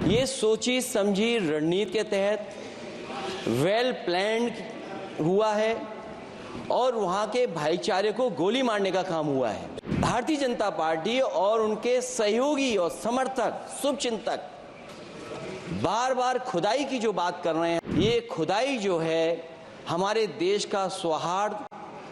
ये सोची समझी रणनीति के तहत वेल प्लान्ड हुआ है और वहां के भाईचारे को गोली मारने का काम हुआ है। भारतीय जनता पार्टी और उनके सहयोगी और समर्थक शुभचिंतक बार बार खुदाई की जो बात कर रहे हैं, ये खुदाई जो है हमारे देश का सौहार्द,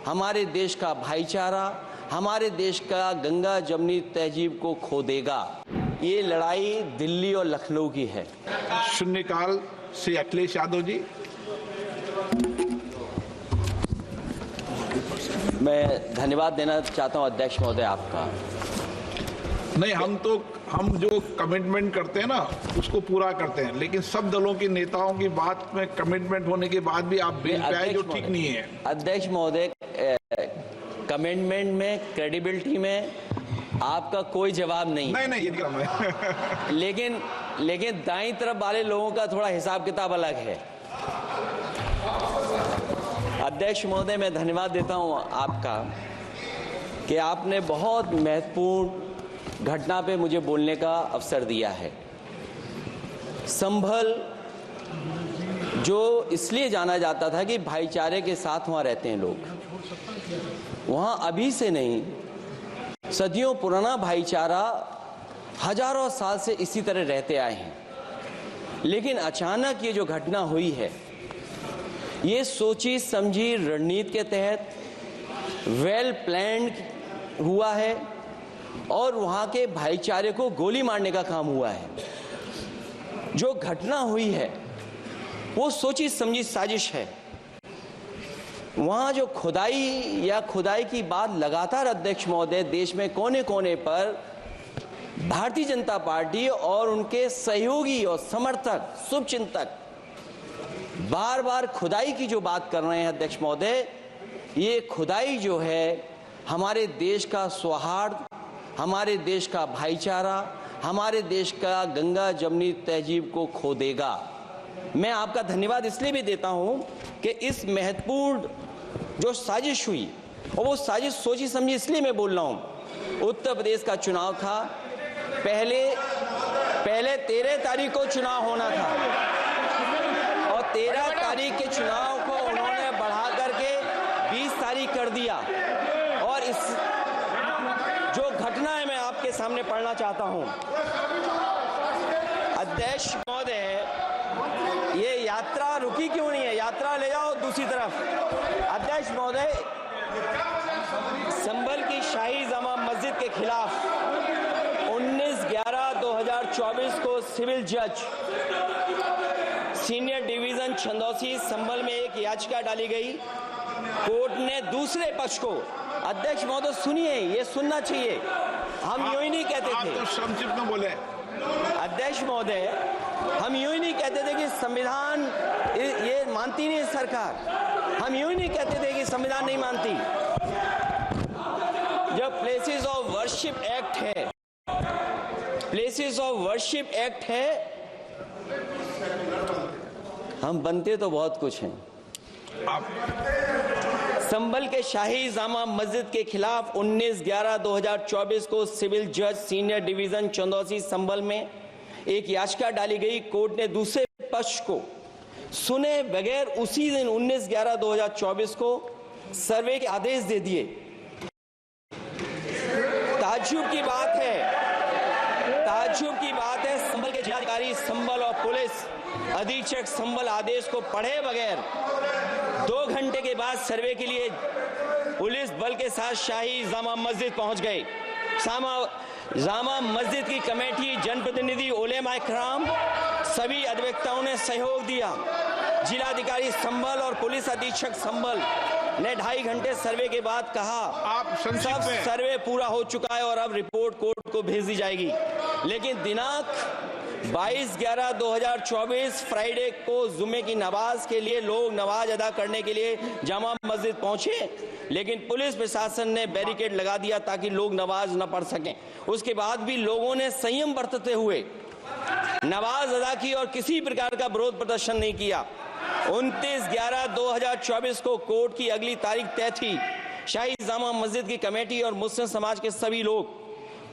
हमारे देश का भाईचारा, हमारे देश का गंगा जमनी तहजीब को खो देगा। ये लड़ाई दिल्ली और लखनऊ की है। शून्यकाल से अखिलेश यादव जी। मैं धन्यवाद देना चाहता हूं अध्यक्ष महोदय आपका। नहीं, हम जो कमिटमेंट करते हैं ना उसको पूरा करते हैं, लेकिन सब दलों के नेताओं की बात में कमिटमेंट होने के बाद भी आप बेंच पे आए जो ठीक नहीं है। अध्यक्ष महोदय, कमिटमेंट में, क्रेडिबिलिटी में आपका कोई जवाब नहीं। नहीं ये कम है। लेकिन दाईं तरफ वाले लोगों का थोड़ा हिसाब किताब अलग है। अध्यक्ष महोदय, मैं धन्यवाद देता हूं आपका कि आपने बहुत महत्वपूर्ण घटना पे मुझे बोलने का अवसर दिया है। संभल जो इसलिए जाना जाता था कि भाईचारे के साथ वहां रहते हैं लोग, वहां अभी से नहीं, सदियों पुराना भाईचारा हजारों साल से इसी तरह रहते आए हैं। लेकिन अचानक ये जो घटना हुई है, ये सोची समझी रणनीति के तहत वेल प्लान्ड हुआ है और वहां के भाईचारे को गोली मारने का काम हुआ है। जो घटना हुई है वो सोची समझी साजिश है। वहां जो खुदाई की बात लगातार अध्यक्ष महोदय देश में कोने कोने पर भारतीय जनता पार्टी और उनके सहयोगी और समर्थक शुभचिंतक बार बार खुदाई की जो बात कर रहे हैं अध्यक्ष महोदय, ये खुदाई जो है हमारे देश का सौहार्द, हमारे देश का भाईचारा, हमारे देश का गंगा जमनी तहजीब को खो देगा। मैं आपका धन्यवाद इसलिए भी देता हूं कि इस महत्वपूर्ण जो साजिश हुई, और वो साजिश सोची समझी इसलिए मैं बोल रहा हूं। उत्तर प्रदेश का चुनाव था, पहले 13 तारीख को चुनाव होना था और 13 तारीख के चुनाव को उन्होंने बढ़ा करके 20 तारीख कर दिया। और इस जो घटना है मैं आपके सामने पढ़ना चाहता हूं। अध्यक्ष महोदय, ये यात्रा रुकी क्यों नहीं है? यात्रा ले जाओ दूसरी तरफ। अध्यक्ष महोदय, संभल की शाही जामा मस्जिद के खिलाफ 19/11/2024 को सिविल जज सीनियर डिवीजन छंदौसी संभल में एक याचिका डाली गई। कोर्ट ने दूसरे पक्ष को, अध्यक्ष महोदय सुनिए, ये सुनना चाहिए, हम यूं ही नहीं कहते थे। आप तो संक्षिप्त में बोले। अध्यक्ष महोदय, हम यूं ही नहीं कहते थे कि संविधान ये मानती नहीं सरकार। हम यूं ही नहीं कहते थे कि संविधान नहीं मानती। जब प्लेसेस ऑफ वर्शिप एक्ट है, प्लेसेस ऑफ वर्शिप एक्ट है, हम बनते तो बहुत कुछ हैं। संभल के शाही जामा मस्जिद के खिलाफ 19/11/2024 को सिविल जज सीनियर डिवीजन चंदौसी संभल में एक याचिका डाली गई। कोर्ट ने दूसरे पक्ष को सुने बगैर उसी दिन 19/11/2024 को सर्वे के आदेश दे दिए। ताज्जुब की बात है, संभल के जिलाधिकारी संभल और पुलिस अधीक्षक संभल आदेश को पढ़े बगैर 2 घंटे के बाद सर्वे के लिए पुलिस बल के साथ शाही जामा मस्जिद पहुंच गए। जामा मस्जिद की कमेटी, जनप्रतिनिधि, उलेमा इकराम, सभी अधिवक्ताओं ने सहयोग दिया। जिलाधिकारी संभल और पुलिस अधीक्षक संभल ने 2.5 घंटे सर्वे के बाद कहा, आप सब सर्वे पूरा हो चुका है और अब रिपोर्ट कोर्ट को भेज दी जाएगी। लेकिन दिनांक 22/11/2024 फ्राइडे को जुम्मे की नमाज के लिए लोग नमाज अदा करने के लिए जामा मस्जिद पहुंचे, लेकिन पुलिस प्रशासन ने बैरिकेड लगा दिया ताकि लोग नमाज न पढ़ सकें। उसके बाद भी लोगों ने संयम बरतते हुए नमाज अदा की और किसी प्रकार का विरोध प्रदर्शन नहीं किया। 29/11/2024 को कोर्ट की अगली तारीख तय थी। शाही जामा मस्जिद की कमेटी और मुस्लिम समाज के सभी लोग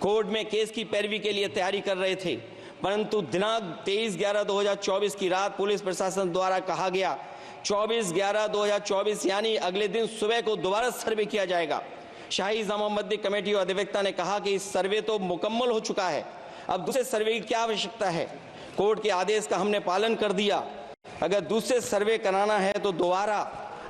कोर्ट में केस की पैरवी के लिए तैयारी कर रहे थे। परंतु दिनांक 23/11/2024 की रात पुलिस प्रशासन द्वारा कहा गया 24/11/2024 यानी अगले दिन सुबह को दोबारा सर्वे किया जाएगा। शाही जामा मस्जिद कमेटी और अधिवक्ता ने कहा कि इस सर्वे तो मुकम्मल हो चुका है, अब दूसरे सर्वे की क्या आवश्यकता है। कोर्ट के आदेश का हमने पालन कर दिया, अगर दूसरे सर्वे कराना है तो दोबारा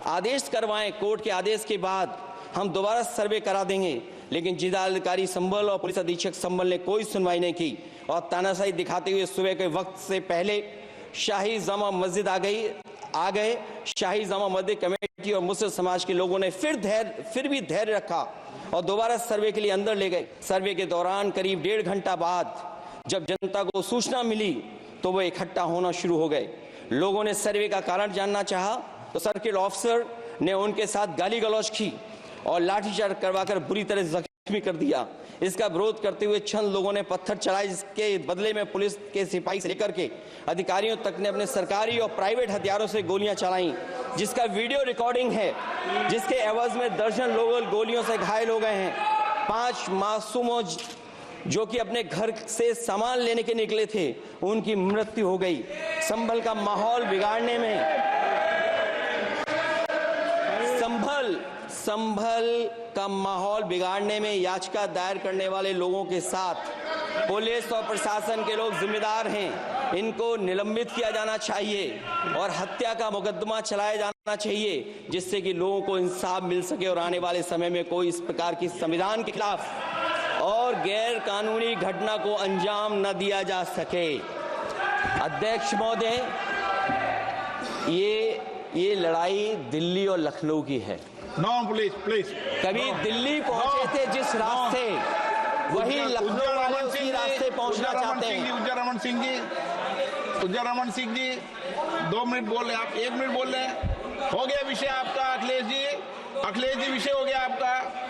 आदेश करवाएं, कोर्ट के आदेश के बाद हम दोबारा सर्वे करा देंगे। लेकिन जिलाधिकारी संभल और पुलिस अधीक्षक संभल ने कोई सुनवाई नहीं की और तानाशाही दिखाते हुए सुबह के वक्त से पहले शाही जामा मस्जिद आ गए। शाही जामा मस्जिद कमेटी और मुस्लिम समाज के लोगों ने फिर भी धैर्य रखा और दोबारा सर्वे के लिए अंदर ले गए। सर्वे के दौरान करीब 1.5 घंटा बाद जब जनता को सूचना मिली तो वो इकट्ठा होना शुरू हो गए। लोगों ने सर्वे का कारण जानना चाहा तो सर्किल ऑफिसर ने उनके साथ गाली गलौज की और लाठीचार्ज करवाकर बुरी तरह जख्मी कर दिया। इसका विरोध करते हुए चंद लोगों ने पत्थर चलाए, जिसके बदले में पुलिस के सिपाही से लेकर के अधिकारियों तक ने अपने सरकारी और प्राइवेट हथियारों से गोलियां चलाई, जिसका वीडियो रिकॉर्डिंग है, जिसके एवज में दर्जन लोग गोलियों से घायल हो गए हैं। 5 मासूमों जो कि अपने घर से सामान लेने के निकले थे, उनकी मृत्यु हो गई। संभल का माहौल बिगाड़ने में संभल का माहौल बिगाड़ने में याचिका दायर करने वाले लोगों के साथ पुलिस और प्रशासन के लोग जिम्मेदार हैं। इनको निलंबित किया जाना चाहिए और हत्या का मुकदमा चलाया जाना चाहिए, जिससे कि लोगों को इंसाफ मिल सके और आने वाले समय में कोई इस प्रकार की संविधान के खिलाफ और गैर कानूनी घटना को अंजाम न दिया जा सके। अध्यक्ष महोदय, ये लड़ाई दिल्ली और लखनऊ की है। प्लीज कभी दिल्ली पहुंचे थे जिस रास्ते, वही लखनऊ वाले उसी रास्ते पहुंचना चाहते हैं। उज्जर रमन सिंह जी 2 मिनट बोल रहे, आप 1 मिनट बोल रहे हैं। हो गया विषय आपका अखिलेश जी, विषय